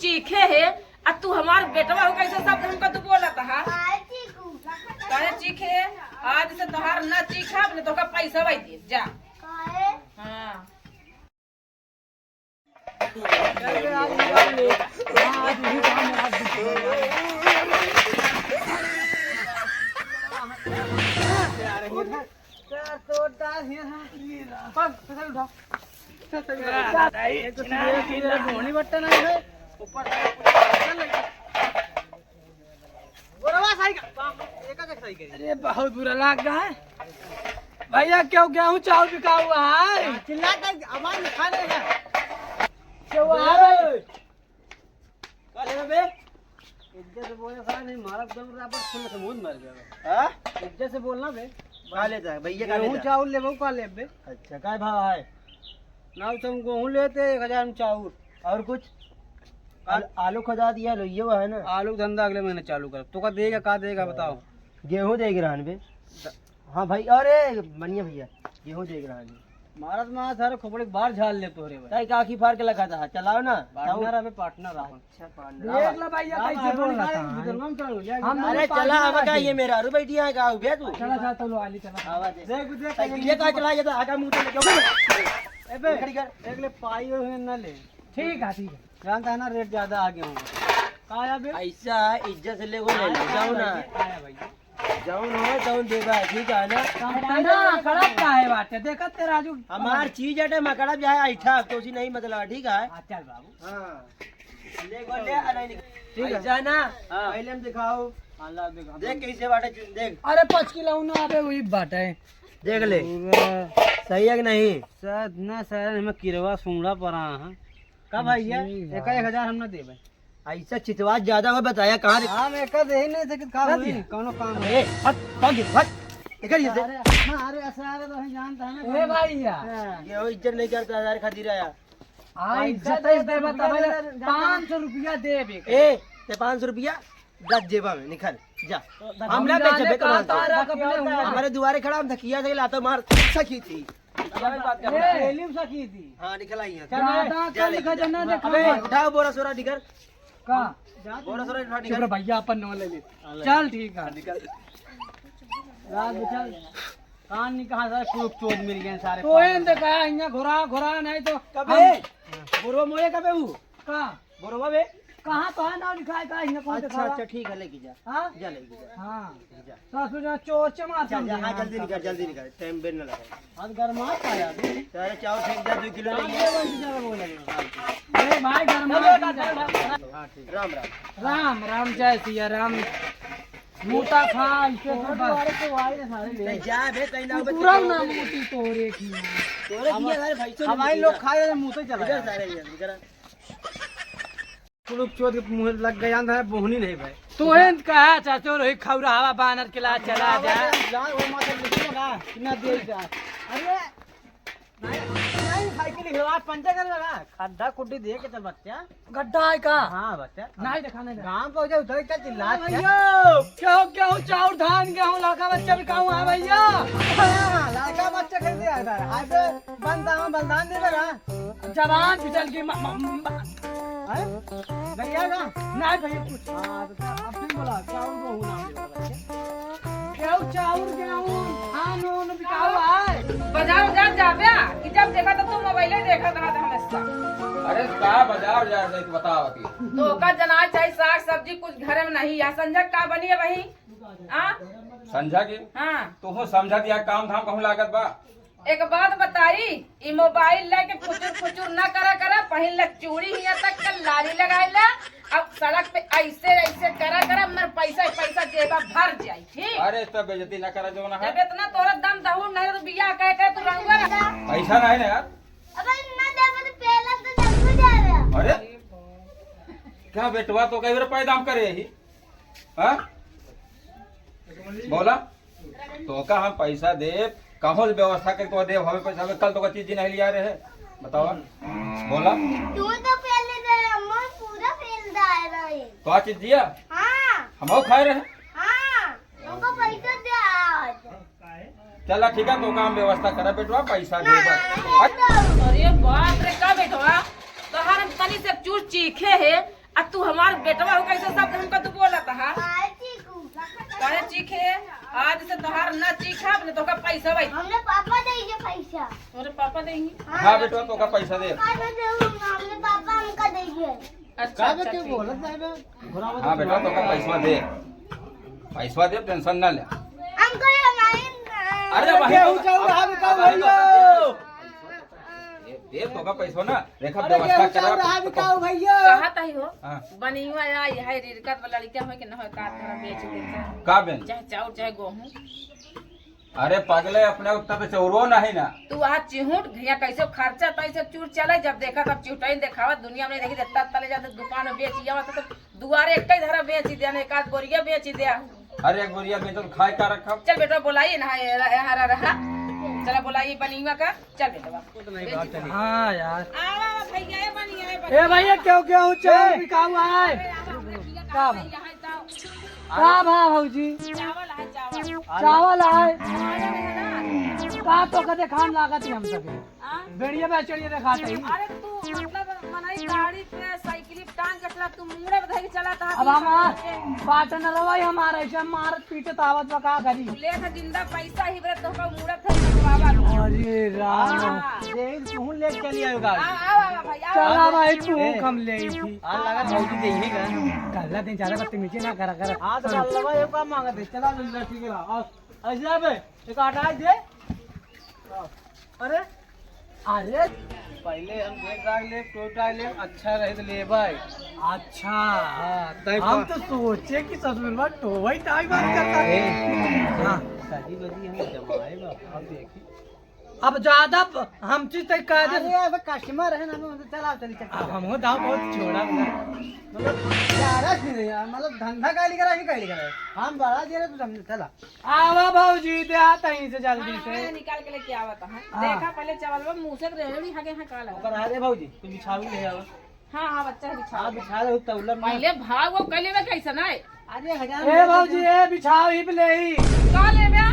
चीखे है आ तू हमार बेटवा हो कैसे सब हमका तू बोला था काहे चीखे आज से तोहार ना चीखा ने तोका पैसा भाई दे जा हां अरे बहुत बुरा लग रहा है भैया, क्यों गेहूँ चावल बिका हुआ है? चिल्ला कर हमारे खाने का क्यों इज्जत से बोले साला नहीं मारा दम बराबर सुन के मुंह मर गया। हां इज्जत से बोलना बे। का लेता है भैया? का लेता चावल लेबो का लेबे? अच्छा काय भाव है? ना तुम गेहूं लेते 1000 में चावल और कुछ आलू खदा दिया लो, ये वो है ना। आलू धंधा अगले महीने चालू कर। तो का देगा का देगा बताओ? गेहूं देख रहा है। हाँ भाई, अरे बढ़िया भैया गेहूं देख रहा है। महाराज मां सारे खोपड़े बाहर झाल ले तोरे भाई। ताई काकी फाड़ के लगा था। चलाओ ना पार्टनर है, पार्टनर है। अच्छा देख ले भैया कैसे बोल रहा था। अरे चला अब का ये मेरा अरु बैठी है का उबे तू चला जाता लो आली चला आवाज देख देख साइकिल ये का चला ये तो आगा मुंह से क्यों एबे खड़ी कर देख ले पाई हुए न ले। ठीक है जानता है ना रेट ज्यादा आगे होगा का या बे। ऐसा इज्जत से ले वो ले लो। जाओ ना आया भैया जाओ ना जाओ देगा। ठीक है ना ना खराब का है बात है। देखा तेरा राजू हमार चीज है मकड़ा जाए ऐठा तो उसी नहीं मतलब। ठीक है चल बाबू। हां ले गो ले नहीं ठीक है जाना। पहले हम दिखाओ अल्लाह देखा देख कैसे बाटे देख। अरे 5 किलो ना अबे वही बात है। देख ले सही है कि नहीं? शायद ना शायद हमें किरवा सुंगड़ा पड़ा है का भैया। 1000 हम ना देबे। ऐसा चितवा ज्यादा हो बताया कहां रे? हम एक दे ही नहीं सकत का होई कोनो काम है। ए हट हट इधर ये अरे अरे असारे तो जानता है ना। ए भैया ये वो इज्जत नहीं करता 1000 खातिर आया। आ इज्जत दे बता 500 रुपया देबे। ए ते 500 रुपया 10 जेबा में निकाल जा। हमला बेचे बे कमाल हमारे दुआरे खड़ा हम धकिया से लातो मार सकी थी। बात कर रहा है एलिम सकी थी। हां निकल आई है। ज्यादा कल खजना देखा। अबे उठाओ बोरा सोरा निकल का बोरा सोरा उठा चुप निकल। भैया अपन नो ले ले। चल ठीक है निकल रात चल। कान नहीं कहां सारे कुलुक चोद मिल गए सारे। तो एन देखा इन्या घोरा घोरा नहीं तो कबे बोरवा मोए कबे हु का बोरवा बे कहां ना लिखाए का इन्या कौन देखा। अच्छा ठीक है लेके जा। हां जा लेके जा। हां सासू जा चोर चमार जा जा। हां जल्दी निकल टाइम बेर न लगा। हाथ गरमा पाया सारे चावल फेंक जा 2 किलो नहीं है। अरे भाई गरमा हां ठीक राम राम राम राम जय सिया राम। मोटा खा इसे तो आए सारे ले जा बे कहीं ना पूरा ना मोटी तोरे की सारे भाई तो हमारे लोग खाए मुंह से चला इधर सारे इधर कुलुक चोद के मुंह लग गया है बोहनी नहीं भाई। तो एन कहा चाचो रोही खौरा हवा बानर के ला चला जा वो माथे लिखो ना कितना दे जा। अरे नहीं साइकिल हिलवा पंचर कर लगा खड्डा खुड्डी दे के चल बच्चा। गड्ढा है का? हां बच्चा नहीं दिखाने गांव पे जाओ उधर क्या चिल्ला भैया क्यों क्यों चाउर धान गेहूं लड़का बच्चा भी कहूं है भैया। हां लड़का बच्चा खरीदे आ आज बंदान दे लगा जवान पिटल की भैया का नहीं भैया कुछ। हाँ तो अब तुम बोला चाउर को नाम दे बच्चे क्यों चाउर गेहूं धान ओन बिकाऊ है। बाजार जाबे कि जब देखा तो तू मोबाइल देखा था हमेशा। अरे का बाजार जा रही बताओ की तो का जनाज चाहे साग सब्जी कुछ घर में नहीं या संजक का बनी है वही आ समझा की हां तू हो समझा दिया काम धाम कहूं लागत बा। एक बात बताई ई मोबाइल लेके फुचुर ना करा पहिन लग चूड़ी हिया तक का लाली लगाइला अब सड़क पे ऐसे ऐसे करा मेरे पैसा जेबा भर जाई। ठीक अरे तब बेइज्जती ना करा जो ना है। जब इतना तोरा दम दहू नहीं तो बियाह कह तू रंगवा पैसा नहीं ना यार। अबे ना देबे तो पहला तो जब जावे। अरे क्या बेटवा तो कई बार पैदाम करे ही हां बोला तो का हम पैसा दे कहो व्यवस्था के तो दे हमें पैसा में कल तो चीज नहीं लिया रहे बताओ बोला तू तो पहले दे अम्मा पूरा फेल दाए रहे। तो आ चीज दिया हां हम खाए रहे। हां हमको पैसा दे आज। चला ठीक है तो काम व्यवस्था करा बेटवा पैसा दे अरे बाप रे का बेटवा तोहार तनी से चूर चीखे है तू हमार बेटवा हो कैसे सब हमका तू बोला था काय चीकू काहे चीखे आज से तोहार ना चीखा अपने तो का पैसा भाई हमने पापा देंगे पैसा तोरे पापा देंगे हाँ बेटा तो का पैसा दे हमने पापा हमका देंगे अच्छा का क्यों बोलत नहीं बे घोड़ा हाँ बेटा तो का पैसा दे टेंशन ना ले हमको ये नहीं अरे भाई केहू चाउर रहा बिकाऊ भैया दे तो का पैसा ना रेखा अरे व्यवस्था केहू चाउर रहा बिकाऊ करा भैया कहा ताही हो हाँ। बनिवा या यह रिरकत वाला लड़का हो कि न हो का तरह बेच देते का बेन चाहे चाउर चाहे गेहूं अरे पागले अपने उत्तर तो चौरो नहीं ना तू वहाँ चिहूट भैया कैसे खर्चा तैसे चूर चले जब देखा तब चिहुटाई देखावा दुनिया में नहीं देखी देता तले जाते दुकान में बेची जावा तो दुआरे एक ही धरा बेची दिया एक आध बोरिया बेची दिया अरे एक बोरिया बेचो तो खाए का रखा चल बेटा बुलाइए ना यहाँ रहा चला बुलाइए बनिया का चल बेटा हाँ यार आवा भैया ये बनिया ए भैया क्यों क्यों चाउर बिकाऊ है का भाव भौजी चावल है चावल चावल है अरे का तो कदे खान लागत हम सके बेड़िया बेचड़िया दिखाते ही तू मतलब मनाई गाड़ी पे साइकिल टांग कटला तू मुड़े बधाई के चला था अब हमार पाटन रवाई हमारा ऐसे मार पीटे तावत बका करी लेख जिंदा पैसा ही बरे तो का मुड़े थे बाबा अरे राम ये तू ले चली आयो गाड़ी आ भाई चला भाई तू कम ले थी आ लगा भौजी देही का कल्ला दिन चारा बदतमीजी ना करा कर हां तो अल्लाह भाई का मांगा दे चला ले ठीक है आ ऐसा बे एक आटा दे अरे अरे पहले हम देख रहा ले टोटा ले अच्छा रहे तो ले भाई अच्छा तय हम तो सोचे कि ससुर में तो वही टाइम बात करता है हाँ शादी बदी हम जमाए बा अब देखी अब ज्यादा हम चीज तक कह दे अरे अब कस्टमर है ना हम चला चली चल अब हम दाम बहुत छोड़ा मतलब सारा चीज यार मतलब धंधा काली करा कि काली करा हम बड़ा दे रहे तू समझ चला आवा भौजी दे आता ही से जल्दी से निकाल के लेके आवता है देखा पहले चावल मुंह से रहे भी हागे हां काला ओकर आ रे भौजी तू बिछावी ले आवा हां हां बच्चा है बिछा हां बिछा दे तौला पहले भाग वो कले में कैसा ना अरे हजार ए भौजी ए बिछाओ ही ले ही का लेबे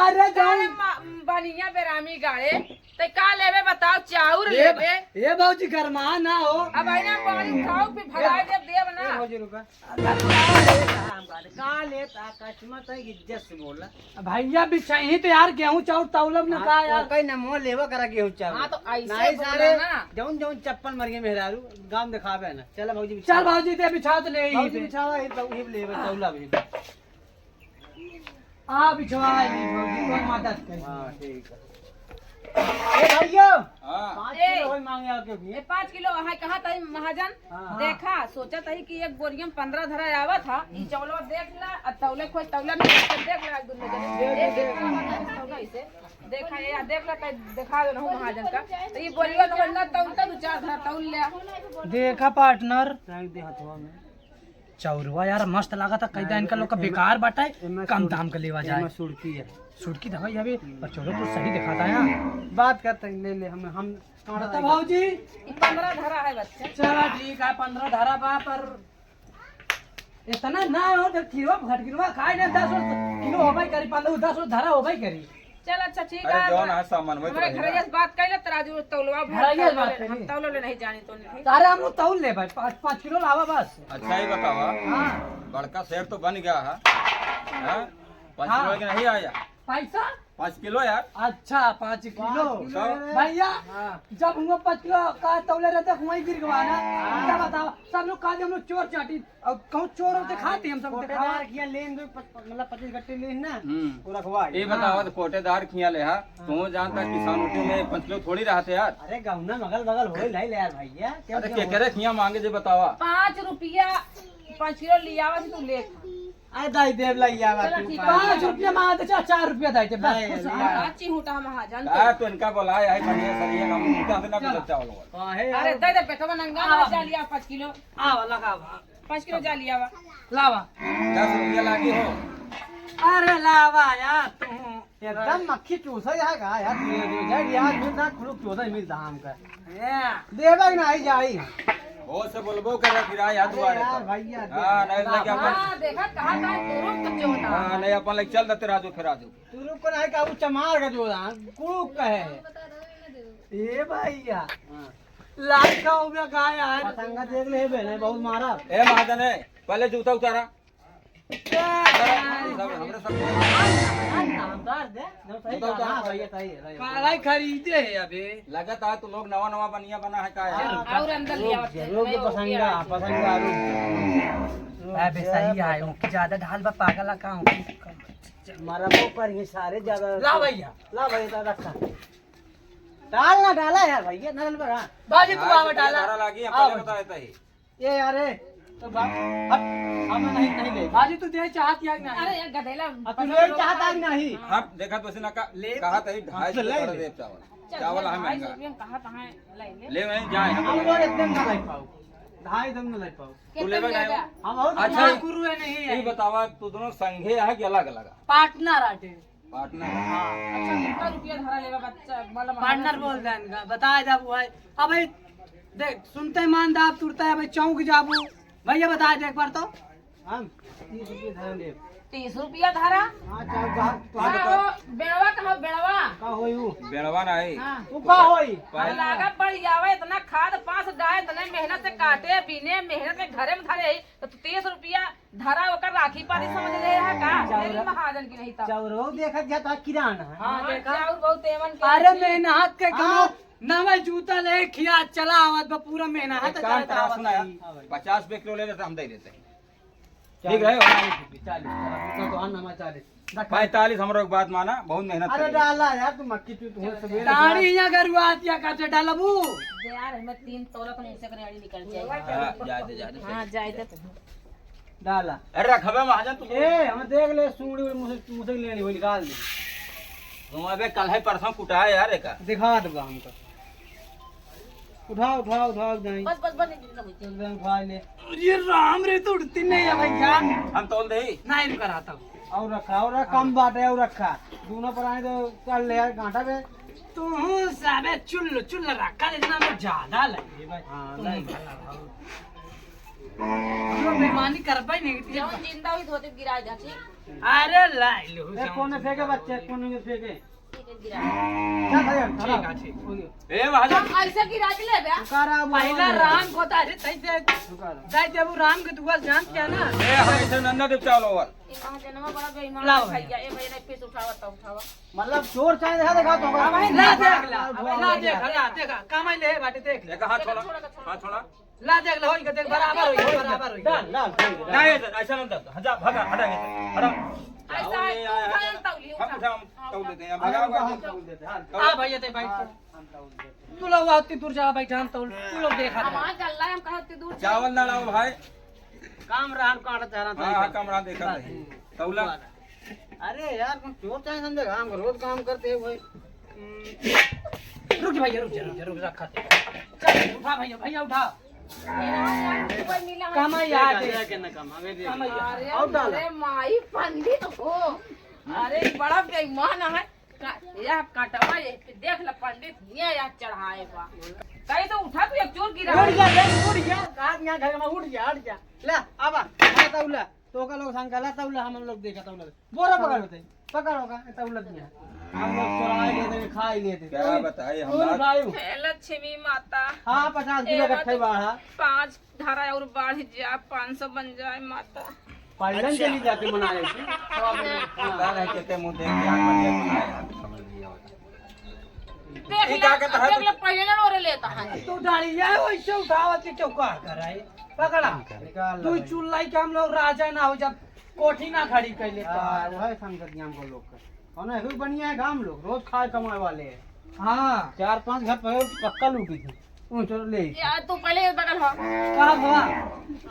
अरे जाने जान बनिया बेरामी गाड़े ते का लेबे बताओ चाउर ए लेबे ए भौजी गरमा ना हो अब आइना पानी उठाओ फिर भराई दे देब ना भौजी रुका का ले ता कस्टमर तो इज्जत से बोला भैया बिछाई तो यार गेहूं चाउर तौलब ने कहा यार कहीं ना मोह लेवा करा के हो हां तो ऐसे नहीं बोला सारे ना जौन जौन चप्पल मर गए मेहरारू गांव दिखावे ना चल भौजी चल भौजी दे बिछा तो ले ही भौजी पे। बिछावा ही तो ही ले तौला भी आ बिछवा ही भौजी कोई मदद कर हां ठीक है ए भैया हाँ 5 ए। किलो होई मांगे आके भी ये 5 किलो है कहा था महाजन हाँ। देखा सोचा था कि एक बोरियम 15 धरा आवा था ई चौलवा देख ला और तौले कोई तौला नहीं देख ला दुनिया तौला इसे देखा ये देख ला दिखा दो ना महाजन का तो ये बोरिया तो ना तौलता 2-4 धरा तौल ले देखा पार्टनर रख दे हाथवा में चौरवा यार मस्त लगा था कैदा इनका लोग का बेकार बाटा है कम दाम का लेवा जाए मैं सुड़की है सूट की दवाई अभी पर चलो तो सही दिखाता है यहाँ बात करते हैं ले ले हम बता भाजी ये 15 धरा है बच्चे चलो ठीक है 15 धारा बा पर इतना ना हो तो किलो घट किलो खाए ना 10 किलो हो भाई करी 10 धारा हो भाई करी चल अच्छा ठीक अरे है जौन है सामान वही हमारे घर ये बात कैले तराजू तौलवा घरैया से बात करी। तौलो ले नहीं जानी तो नहीं अरे हम लोग तौल ले भाई 5 किलो लावा बस अच्छा ही बतावा हाँ बड़का सेट तो बन गया है हाँ? 5 हाँ। किलो के नहीं आया पैसा 5 किलो यार अच्छा 5 किलो तो भैया जब हम लोग 5 किलो का तौले रहते वहीं गिर गवाना क्या बताओ सब लोग कहा हम लोग चोर चाटी और कहूँ चोर होते खाते हम सब दिखावा कोटेदार किया लेन दो मतलब 25 गट्टे लेन ना हम्म वो रखवा ये बतावा तो कोटेदार खिया ले हा तू जानता किसान उठी में 5 किलो थोड़ी रहते यार अरे गौना मगल बगल हो नहीं ले यार भैया अरे के करे खिया मांगे जे बतावा 5 रुपया 5 किलो लियावा से तू ले अरे दाई देव लइया चलो बात ठीक है। 5 रुपया मांगते 4 रुपया देते नहीं, बस नहीं। अच्छी हूटा महाजन आ तो इनका बोला है बढ़िया सरिया काम इनका से ना कुछ चावल वाला काहे अरे दे दे बेटवा नंगा ना जा लिया 5 किलो आवा लगावा 5 किलो जा लिया लावा 10 रुपया लागी हो अरे लावा यार तू एकदम मक्खी चूसा है का यार दे जा यार मिलता खुलू चूसा मिलता हमका ये देवा ना आई जाई हो से बोलबो करे फिर आ याद दुआरे यार तो भैया हां नहीं लगे अपन हां देखा कहा था तोरो कच्चे होता हां नहीं अपन लग चल दते राजू फिर राजू तू रुक को नहीं का वो चमार का जो कुड़ुक कहे ए भैया लाख का हो गया गाय यार पतंगा देख ले बहने बहुत मारा। ए महाजन है, पहले जूता उतारा। हमरे सब नामदार दे जो सही कहा। हाँ भैया सही है। काला खरीदे है अबे लगता है तू लोग नवा नवा बनिया बना है का है। और अंदर लिया लोग के पसंगा पसंगा अबे सही है उनकी ज्यादा ढाल बा पागल का मारा वो पर ये सारे ज्यादा। ला भैया ला भैया रखा डालना डाला यार भैया नल पर। हाँ बाजी तू आवा डाला सारा लागी पहले बता देता ही। ये यार तो हम नहीं नहीं ले। बाजी तू दे चाहत या नहीं अरे यार गधेला अब तू ले चाहता कि नहीं। हाँ देखा तो ना कहा था 250 ले कर दे चावल। चावल है महंगा। कहा कहाँ ले ले नहीं जाए हम लोग एकदम ना ले पाओ 2.5 दम ना ले पाओ। तू ले गए हम बहुत अच्छा गुरु है नहीं ये बतावा तू दोनों संघे है कि अलग अलग पार्टनर आटे पार्टनर। अच्छा कितना रुपया धरा लेगा बच्चा मतलब पार्टनर बोल दे इनका बता दे वो है अब देख सुनते मान दाब तुरता है भाई चौक जाबू भैया बता दे एक बार तो हम 30 रुपये धर ले। 30 रुपया धरा। हां चार बात बेड़वा कहा बेड़वा का होई ऊ बेड़वा नहीं हाँ ऊ का होई। लागत बढ़ जावे इतना खाद पास डाले इतने मेहनत से काटे बीने मेहनत में घरे में धरे तो 30 रुपया धरा ओकर राखी पारी समझ ले है का तेरी महाजन की नहीं तब। चाउरो देखत जाता किराना है। हाँ देखा और बहुत तेवन के अरे मेहनत के कहो नवा जूता ले खिया चला आवत बा पूरा मेहनत काम करा सुना यार 50 रुपए किलो ले लेते हम दे देते हैं। ठीक है 40 तो अन्न में 40 45 हमरो एक बात माना बहुत मेहनत अरे करी। डाला यार तू मक्की तू सवेरे ताड़ी या गरुआत या काटे डालबू यार हमें 3 तोला तो मुंह से करेड़ी निकल जाएगी। हाँ, जा दे हाँ जाए दे डाला। अरे रखबे महाजन तू ए हम देख ले सूंडी मुझे लेनी हो निकाल दे। तुम अबे कल है परसों कुटा है यार एका दिखा दबा हमको। उठाओ उठाओ उठाओ नहीं बस बस बस नहीं चल रहे उठा ले। ये राम रे तो उड़ती नहीं है भैया हम तोल दे नहीं कराता हूँ और रखा और कम बाटे और रखा दोनों पर आए तो कर ले यार कांटा पे। तू साबे चुल्ल चुल्ल रखा इतना में ज्यादा लगे भाई हाँ तुम नहीं जो बेईमानी कर पाई नहीं जब जिंदा हुई धोते गिरा जा ठीक अरे लाई लो ए कोने फेंके बच्चे कोने में फेंके ठीक है गिरा क्या भैया ठीक है ठीक ए महाजन हम ऐसे गिरा दिले बे पुकारा पहला राम को तारे तैसे पुकारा दाई जब राम के दुआ जान किया ना ए हम ऐसे नन्ना देव चावल ओवर ये महाजनवा बड़ा बेईमान लाओ है भैया ए भैया ने पीस उठावा तो उठावा मतलब चोर चाहे देखा तो ला देख ला देखा कामाई ले बाटे देख ले एक हाथ छोड़ा हाथ छोड़ा ला देख ले होई के देख बराबर होई बराबर होई डाल डाल नहीं ऐसा नहीं दे हजा भागा हटा हटा ऐसा है तौली हम उठा उठा तौल देते हैं भगा हम देते हां आ भैया ते भाई हम देते तू लोग आती दूर जा भाई जान तो तू लोग देखा हमारा गल्ला हम कहते दूर चावल ना लाओ भाई। काम रान काटा चाह रहा हाँ था। हाँ कमरा देखा नहीं तौला अरे यार तुम चोर चाहे समझे काम रोज काम करते हैं भाई। रुक भैया रुक रखा थे चल उठा भैया उठा कामाई आ दे के ना काम हमें दे कामाई आ अरे और डाला। अरे माई पंडित हो अरे बड़ा बेईमान है यह कटवा ये देख ल पंडित ये या चढ़ाए बा कहीं तो उठा तू एक चोर गिरा उड़ गया काट यहां घर में उड़ गया हट जा ले आवा आ तौला तो का लोग संग ला तौला हम लोग देखा तौला बोरा पकड़ होते पकड़ोगा तौला दिया हम लोग चुरा लेते खा लेते क्या बताए और हमारा भाई हे लक्ष्मी माता हां 50 किलो इकट्ठे बाढ़ा 5 धारा और बढ़ जा 500 बन जाए माता पालन चली जाके मनाए थी पता नहीं कितने मुंह देख के आंख बंद बनाया समझ लिया होता। देख ये ले क्या कहता है? देख ले पहले ना ओरे लेता है तू डाली जाए वैसे उठावत के चौका कराए पकड़ा निकाल तू चुल्लाई के हम लोग राजा ना हो जब कोठी ना खड़ी कर ले वही संगत हमको लोग का और ना भी बढ़िया है काम लोग रोज खाए कमाए वाले हैं। हाँ 4-5 घर पहले पक्का लूटी थी चलो ले यार तू पहले बगल हो कहा हुआ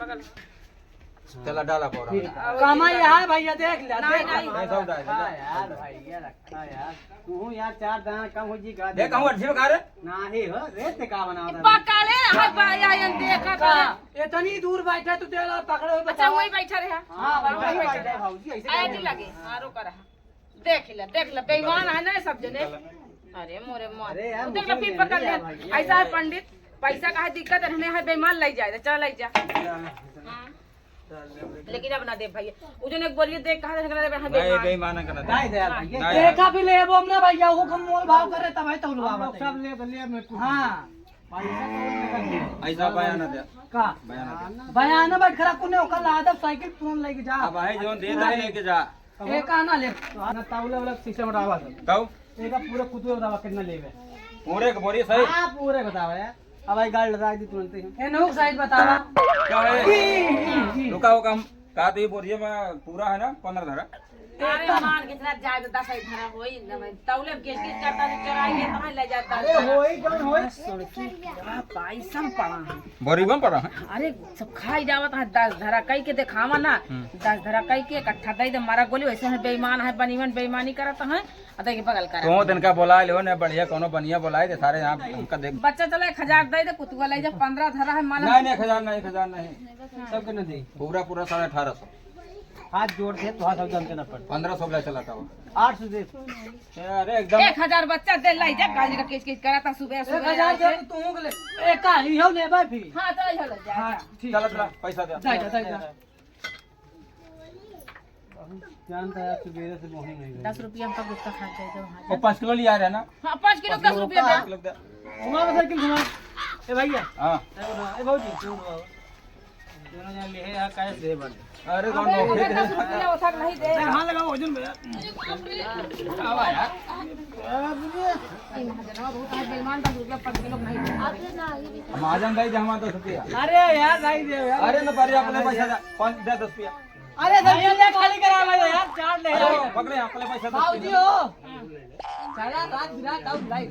बगल चला डाला पोरा कामा यहाँ भैया देख ले नहीं, देख नहीं। नहीं सब डाल हाँ यार भाई ये रखा यार तू यार 4 दाना कम हो जी गा देख हम अर्जी में खा रहे नहीं हो रेत से का बना पकाले हां बाया ये देखा था इतनी दूर बैठे तू तेरा पकड़े हुए अच्छा बताओ वही बैठा रहा हां वही भाई बैठा रहा भाऊजी ऐसे ऐडी लगे हारो कर देख ले बेईमान है ना सब जने अरे मोरे मोर अरे यार, देख ले फिर पकड़ ले भाई, ऐसा है पंडित पैसा का है दिक्कत है हमें है बेईमान ले जाए चल ले जा हाँ। लेकिन अब ना दे भैया वो जो एक बोलिए देख कहा था नहीं बेईमान बेईमान करना नहीं दे यार भैया नहीं। देखा भी ले वो ना भैया वो कम मोल भाव करे तब है तो हम लोग सब ले ले में हाँ पैसा कौन लेकर दे ऐसा बयान दे का बयान बयाना बैठ खरा कोने ओकर लादा साइकिल फोन लेके जा अब है जो दे दे लेके जा एक आना ले ना ताउला वाला सिस्टम डावा कहू एका पूरा कुतुब बतावा कितना लेवे पूरे के बोरी सही हां पूरे बतावा यार अब आई गाड़ी लगा दी तुरंत ही एनो साइड बतावा क्या है रुका हो काम का तो ये बोरिए में पूरा है ना 15 धरा अरे मान कितना ज्यादा 10 धरा होई न मैं तौले किस करता है चराएंगे तो ले जाता अरे होई कौन होई पैसा पड़ा है बोरी में पड़ा है अरे सब खाई जावत है 10 धरा कई के दिखावा ना 10 धरा कई के इकट्ठा दे दे मारा गोली वैसे है बेईमान है बनीवन बेईमानी करत है अतः के बगल कर तो दिन का बोला ले ने बढ़िया कोनो बढ़िया बोलाए दे सारे यहां हमका देख बच्चा चला 1000 दे दे कुतुआ ले जा 15 धरा है माला नहीं 1000 नहीं सब के न दे पूरा 1850 हाथ जोड़ दे तो हाथ सब जम के न पड़ 1500 ले चला था 800 दे अरे एकदम 1000 बच्चा दे लाई जा गाली का किस करता सुबह सुबह 1000 दे तू के ले एक का ही हो ले भाई फिर हां तो हो ले जा चला पैसा दे जा जानता है सुबह से मोही नहीं 10 रुपया हमका गुस्सा खा जाए तो वो 5 किलो लिया रहे ना हां 5 किलो 10 रुपया दे 5 किलो दे घुमा साइकिल घुमा ए भैया हां ए भाऊजी तू दोनों जन ले है कैसे दे बन अरे अबे हमें 10 रुपया उठा नहीं दे हां लगाओ वजन भैया आवा यार बहुत है बेईमान 10 रुपया 5 किलो नहीं दे महाजन भाई जमा 10 रुपया अरे यार नहीं दे यार अरे न पर अपने पैसा दे 5 दे 10 रुपया अरे भैया ले खाली करा ला यार चार ले पकड़े अपने पैसा भाऊजी दे हो चला रात बिरात आउ लाइट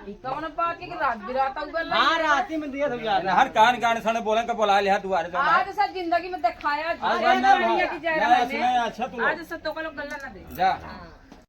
ई कौन बात की रात बिरात उबर हां रात में दिया सब यार हर कान गाने सने बोले का बोला लिया दुआरे जाना आज सब जिंदगी में दिखाया आज आज ना बढ़िया की जा ना रहा इसमें अच्छा तू आज सब तो का लोग गल्ला ना दे जा